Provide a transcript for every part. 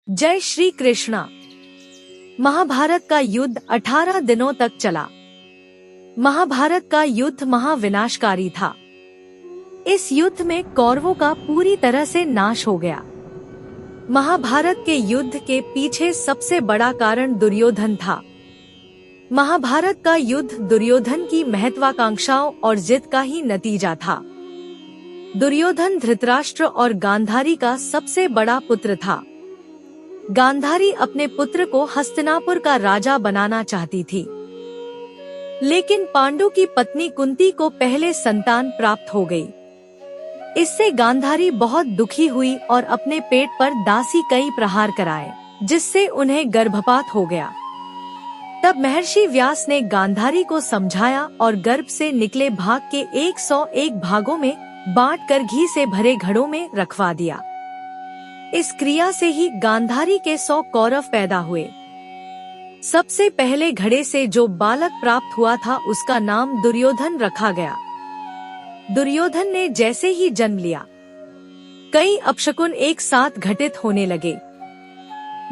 जय श्री कृष्णा। महाभारत का युद्ध 18 दिनों तक चला। महाभारत का युद्ध महाविनाशकारी था। इस युद्ध में कौरवों का पूरी तरह से नाश हो गया। महाभारत के युद्ध के पीछे सबसे बड़ा कारण दुर्योधन था। महाभारत का युद्ध दुर्योधन की महत्वाकांक्षाओं और जिद का ही नतीजा था। दुर्योधन धृतराष्ट्र और गांधारी का सबसे बड़ा पुत्र था। गांधारी अपने पुत्र को हस्तिनापुर का राजा बनाना चाहती थी, लेकिन पांडु की पत्नी कुंती को पहले संतान प्राप्त हो गई। इससे गांधारी बहुत दुखी हुई और अपने पेट पर दासी कई प्रहार कराए, जिससे उन्हें गर्भपात हो गया। तब महर्षि व्यास ने गांधारी को समझाया और गर्भ से निकले भाग के 101 भागों में बांटकर घी से भरे घड़ों में रखवा दिया। इस क्रिया से ही गांधारी के 100 कौरव पैदा हुए। सबसे पहले घड़े से जो बालक प्राप्त हुआ था उसका नाम दुर्योधन रखा गया। दुर्योधन ने जैसे ही जन्म लिया, कई अपशकुन एक साथ घटित होने लगे।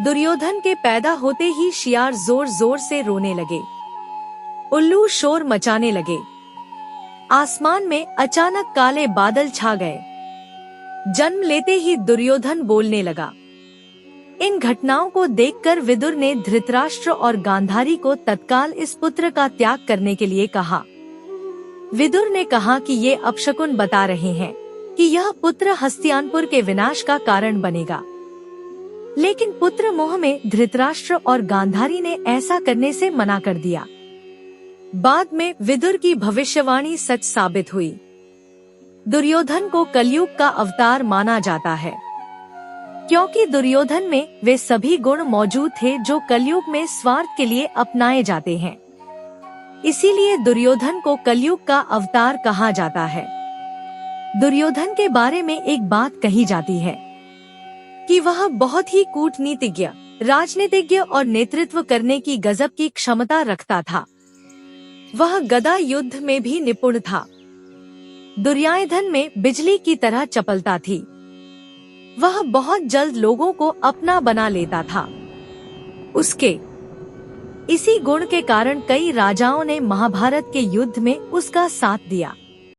दुर्योधन के पैदा होते ही शियार जोर जोर से रोने लगे, उल्लू शोर मचाने लगे। आसमान में अचानक काले बादल छा गए। जन्म लेते ही दुर्योधन बोलने लगा। इन घटनाओं को देखकर विदुर ने धृतराष्ट्र और गांधारी को तत्काल इस पुत्र का त्याग करने के लिए कहा। विदुर ने कहा कि ये अपशकुन बता रहे हैं कि यह पुत्र हस्तिनापुर के विनाश का कारण बनेगा। लेकिन पुत्र मोह में धृतराष्ट्र और गांधारी ने ऐसा करने से मना कर दिया। बाद में विदुर की भविष्यवाणी सच साबित हुई। दुर्योधन को कलयुग का अवतार माना जाता है, क्योंकि दुर्योधन में वे सभी गुण मौजूद थे जो कलयुग में स्वार्थ के लिए अपनाए जाते हैं। इसीलिए दुर्योधन को कलयुग का अवतार कहा जाता है। दुर्योधन के बारे में एक बात कही जाती है कि वह बहुत ही कूटनीतिज्ञ, राजनीतिज्ञ और नेतृत्व करने की गजब की क्षमता रखता था। वह गदा युद्ध में भी निपुण था। दुर्योधन में बिजली की तरह चपलता थी। वह बहुत जल्द लोगों को अपना बना लेता था। उसके इसी गुण के कारण कई राजाओं ने महाभारत के युद्ध में उसका साथ दिया।